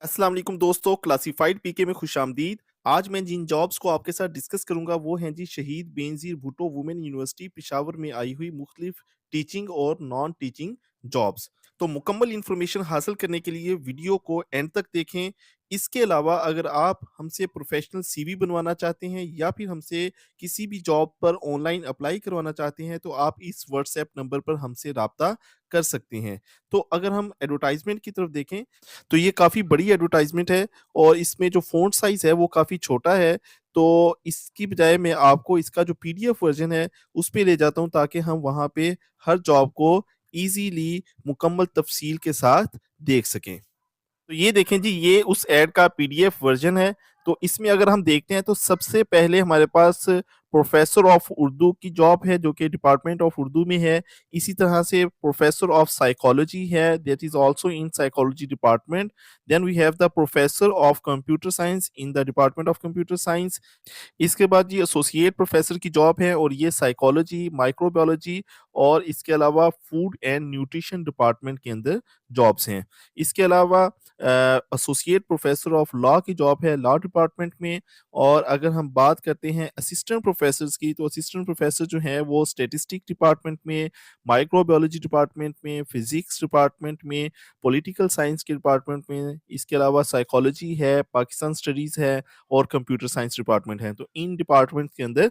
अस्सलाम वालेकुम दोस्तों, क्लासिफाइड पीके में खुशामदीद। आज मैं जिन जॉब्स को आपके साथ डिस्कस करूंगा वो हैं जी शहीद बेनज़ीर भुट्टो वुमेन यूनिवर्सिटी पेशावर में आई हुई मुख्तलिफ टीचिंग और नॉन टीचिंग जॉब्स। तो मुकम्मल इन्फॉर्मेशन हासिल करने के लिए वीडियो को एंड तक देखें। इसके अलावा अगर आप हमसे प्रोफेशनल सीवी बनवाना चाहते हैं या फिर हमसे किसी भी जॉब पर ऑनलाइन अप्लाई करवाना चाहते हैं तो आप इस व्हाट्सएप नंबर पर हमसे राब्ता कर सकते हैं। तो अगर हम एडवर्टाइजमेंट की तरफ देखें तो ये काफ़ी बड़ी एडवर्टाइज़मेंट है और इसमें जो फ़ॉन्ट साइज़ है वो काफ़ी छोटा है। तो इसकी बजाय मैं आपको इसका जो पीडीएफ वर्ज़न है उस पे ले जाता हूँ ताकि हम वहाँ पे हर जॉब को ईज़िली मुकम्मल तफ़सील के साथ देख सकें। तो ये देखें जी, ये उस ऐड का पीडीएफ वर्ज़न है। तो इसमें अगर हम देखते हैं तो सबसे पहले हमारे पास प्रोफ़ेसर ऑफ उर्दू की जॉब है जो कि डिपार्टमेंट ऑफ उर्दू में है। इसी तरह से प्रोफ़ेसर ऑफ साइकोलॉजी है, that is also in psychology department. Then we have the professor of computer science in the department of computer science. इसके बाद ये एसोसिएट प्रोफ़ेसर की जॉब है और ये साइकोलॉजी, माइक्रोबायोलॉजी और इसके अलावा फूड एंड न्यूट्रिशन डिपार्टमेंट के अंदर जॉब्स हैं। इसके अलावा एसोसिएट प्रोफ़ेसर ऑफ लॉ की जॉब है लॉ डिपार्टमेंट में। और अगर हम बात करते हैं असिस्टेंट प्रोफ़ेसर्स की, तो असिस्टेंट प्रोफ़ेसर जो हैं वो स्टैटिस्टिक डिपार्टमेंट में, माइक्रोबायोलॉजी डिपार्टमेंट में, फ़िज़िक्स डिपार्टमेंट में, पॉलिटिकल साइंस के डिपार्टमेंट में, इसके अलावा साइकोलॉजी है, पाकिस्तान स्टडीज़ है और कंप्यूटर साइंस डिपार्टमेंट है। तो इन डिपार्टमेंट के अंदर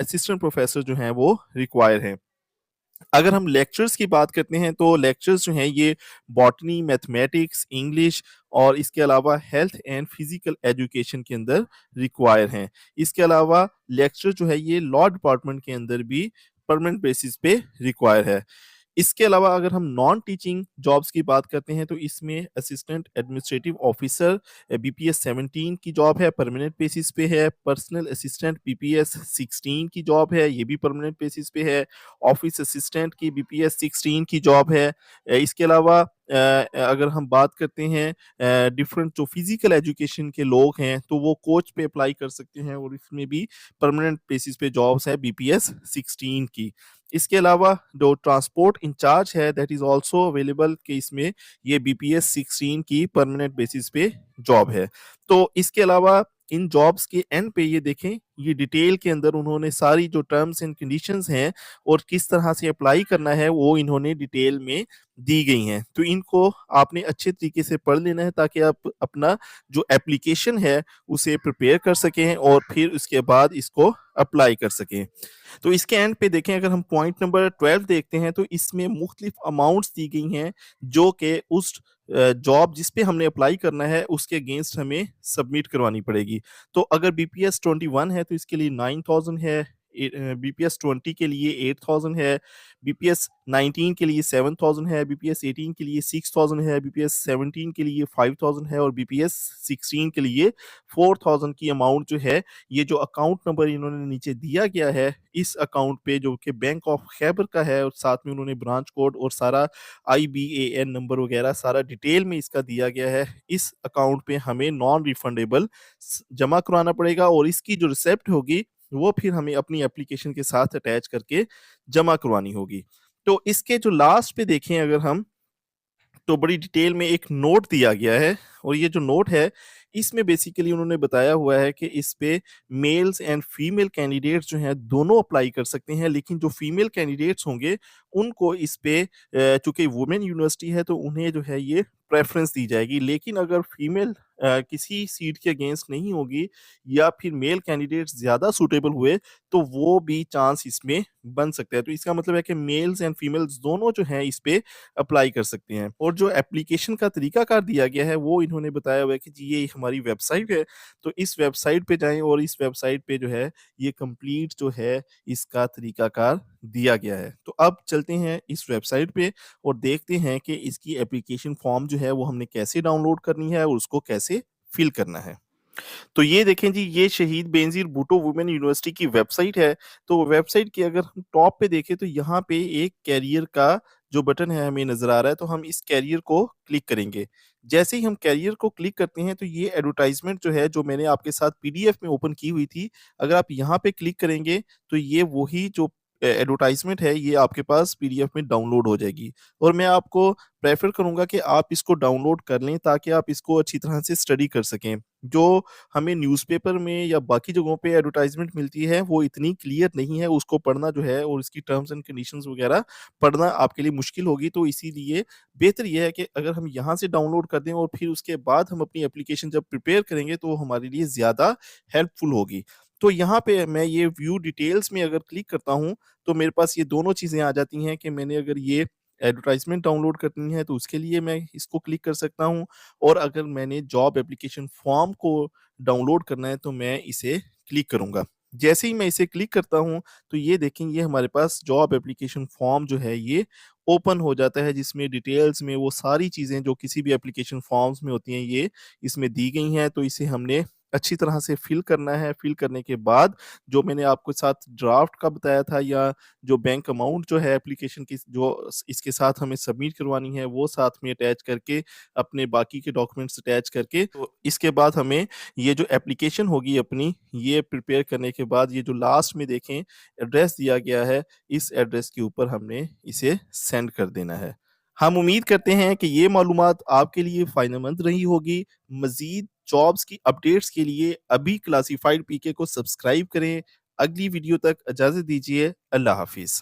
असिस्टेंट प्रोफ़ेसर जो हैं वो रिक्वायर हैं। अगर हम लेक्चर्स की बात करते हैं तो लेक्चर्स जो हैं ये बॉटनी, मैथमेटिक्स, इंग्लिश और इसके अलावा हेल्थ एंड फिजिकल एजुकेशन के अंदर रिक्वायर हैं। इसके अलावा लेक्चर जो है ये लॉ डिपार्टमेंट के अंदर भी परमानेंट बेसिस पे रिक्वायर है। इसके अलावा अगर हम नॉन टीचिंग जॉब्स की बात करते हैं तो इसमें असिस्टेंट एडमिनिस्ट्रेटिव ऑफिसर बीपीएस 17 की जॉब है, परमानेंट बेसिस पे है। पर्सनल असिस्टेंट बीपीएस 16 की जॉब है, ये भी परमानेंट बेसिस पे है। ऑफिस असिस्टेंट की बीपीएस 16 की जॉब है। इसके अलावा अगर हम बात करते हैं डिफरेंट जो फिजिकल एजुकेशन के लोग हैं तो वो कोच पे अप्लाई कर सकते हैं और इसमें भी परमानेंट बेसिस पे जॉब्स है बीपीएस 16 की। इसके अलावा जो ट्रांसपोर्ट इंचार्ज है दैट इज़ आल्सो अवेलेबल कि इसमें ये बीपीएस 16 की परमानेंट बेसिस पे जॉब है। तो इसके अलावा इन जॉब्स के एंड पे ये देखें, ये डिटेल के अंदर उन्होंने सारी जो टर्म्स एंड कंडीशंस हैं और किस तरह से अप्लाई करना है वो इन्होंने डिटेल में दी गई हैं। तो इनको आपने अच्छे तरीके से पढ़ लेना है ताकि आप अपना जो एप्लीकेशन है उसे प्रिपेयर कर सकें और फिर उसके बाद इसको अप्लाई कर सकें। तो इसके एंड पे देखें, अगर हम पॉइंट नंबर 12 देखते हैं तो इसमें मुख्तलिफ अमाउंट्स दी गई हैं जो कि उस जॉब जिस पे हमने अप्लाई करना है उसके अगेंस्ट हमें सबमिट करवानी पड़ेगी। तो अगर बीपीएस 21 है तो इसके लिए 9000 है, बीपीएस 20 के लिए 8000 है, बीपीएस 19 के लिए 7000 है, बीपीएस 18 के लिए 6000 है, बीपीएस 17 के लिए 5000 है और बीपीएस 16 के लिए 4000 की अमाउंट जो है, ये जो अकाउंट नंबर इन्होंने नीचे दिया गया है इस अकाउंट पे जो कि बैंक ऑफ खैबर का है और साथ में उन्होंने ब्रांच कोड और सारा आईबीएएन नंबर वगैरह सारा डिटेल में इसका दिया गया है। इस अकाउंट पे हमें नॉन रिफंडेबल जमा करवाना पड़ेगा और इसकी जो रिसिप्ट होगी वो फिर हमें अपनी एप्लीकेशन के साथ अटैच करके जमा करवानी होगी। तो इसके जो लास्ट पे देखें अगर हम, तो बड़ी डिटेल में एक नोट दिया गया है और ये जो नोट है इसमें बेसिकली उन्होंने बताया हुआ है कि इस पे मेल्स एंड फीमेल कैंडिडेट्स जो हैं दोनों अप्लाई कर सकते हैं, लेकिन जो फीमेल कैंडिडेट्स होंगे उनको इस पे चूंकि वुमेन यूनिवर्सिटी है तो उन्हें जो है ये प्रेफरेंस दी जाएगी। लेकिन अगर फीमेल किसी सीट के अगेंस्ट नहीं होगी या फिर मेल कैंडिडेट ज़्यादा सूटेबल हुए तो वो भी चांस इसमें बन सकता है। तो इसका मतलब है कि मेल्स एंड फीमेल्स दोनों जो हैं इस पे अप्लाई कर सकते हैं। और जो एप्लीकेशन का तरीकाकार दिया गया है वो इन्होंने बताया हुआ है कि जी ये हमारी वेबसाइट है, तो इस वेबसाइट पे जाएँ और इस वेबसाइट पे जो है ये कंप्लीट जो है इसका तरीकाकार दिया गया है। तो अब चलते हैं इस वेबसाइट पे और देखते हैं कि इसकी एप्लीकेशन फॉर्म जो है वो हमने कैसे डाउनलोड करनी है और उसको कैसे फिल करना है। तो ये देखें जी, ये शहीद बेनज़ीर भुट्टो वुमेन यूनिवर्सिटी की वेबसाइट है। तो वेबसाइट की अगर हम टॉप पे देखें तो यहाँ पे एक कैरियर का जो बटन है हमें नज़र आ रहा है, तो हम इस कैरियर को क्लिक करेंगे। जैसे ही हम कैरियर को क्लिक करते हैं तो ये एडवर्टाइज़मेंट जो है जो मैंने आपके साथ पीडीएफ में ओपन की हुई थी, अगर आप यहाँ पे क्लिक करेंगे तो ये वही जो एडवर्टाइज़मेंट है ये आपके पास पीडीएफ में डाउनलोड हो जाएगी और मैं आपको प्रेफ़र करूँगा कि आप इसको डाउनलोड कर लें ताकि आप इसको अच्छी तरह से स्टडी कर सकें। जो हमें न्यूज़पेपर में या बाकी जगहों पे एडवर्टाइज़मेंट मिलती है वो इतनी क्लियर नहीं है, उसको पढ़ना जो है और इसकी टर्म्स एंड कंडीशंस वग़ैरह पढ़ना आपके लिए मुश्किल होगी। तो इसीलिए बेहतर ये है कि अगर हम यहाँ से डाउनलोड कर दें और फिर उसके बाद हम अपनी एप्लीकेशन जब प्रिपेयर करेंगे तो वो हमारे लिए ज़्यादा हेल्पफुल होगी। तो यहाँ पे मैं ये व्यू डिटेल्स में अगर क्लिक करता हूँ, तो मेरे पास ये दोनों चीज़ें आ जाती हैं कि मैंने अगर ये एडवर्टाइज़मेंट डाउनलोड करनी है, तो उसके लिए मैं इसको क्लिक कर सकता हूँ और अगर मैंने जॉब एप्लीकेशन फॉर्म को डाउनलोड करना है, तो मैं इसे क्लिक करूँगा। जैसे ही मैं इसे क्लिक करता हूँ, तो ये देखें ये हमारे पास जॉब एप्लीकेशन फॉर्म जो है ये ओपन हो जाता है, जिसमें डिटेल्स में वो सारी चीज़ें जो किसी भी एप्लीकेशन फॉर्म्स में होती हैं, ये इसमें दी गई हैं। तो इसे हमने अच्छी तरह से फिल करना है। फिल करने के बाद जो मैंने आपको साथ ड्राफ्ट का बताया था या जो बैंक अमाउंट जो है एप्लीकेशन की जो इसके साथ हमें सबमिट करवानी है वो साथ में अटैच करके अपने बाकी के डॉक्यूमेंट्स अटैच करके तो इसके बाद हमें ये जो एप्लीकेशन होगी अपनी ये प्रिपेयर करने के बाद ये जो लास्ट में देखें एड्रेस दिया गया है इस एड्रेस के ऊपर हमने इसे सेंड कर देना है। हम उम्मीद करते हैं कि ये मालूमात आपके लिए फ़ायदेमंद रही होगी। मज़ीद जॉब्स की अपडेट्स के लिए अभी क्लासिफाइड पीके को सब्सक्राइब करें। अगली वीडियो तक इजाज़त दीजिए। अल्लाह हाफ़िज़।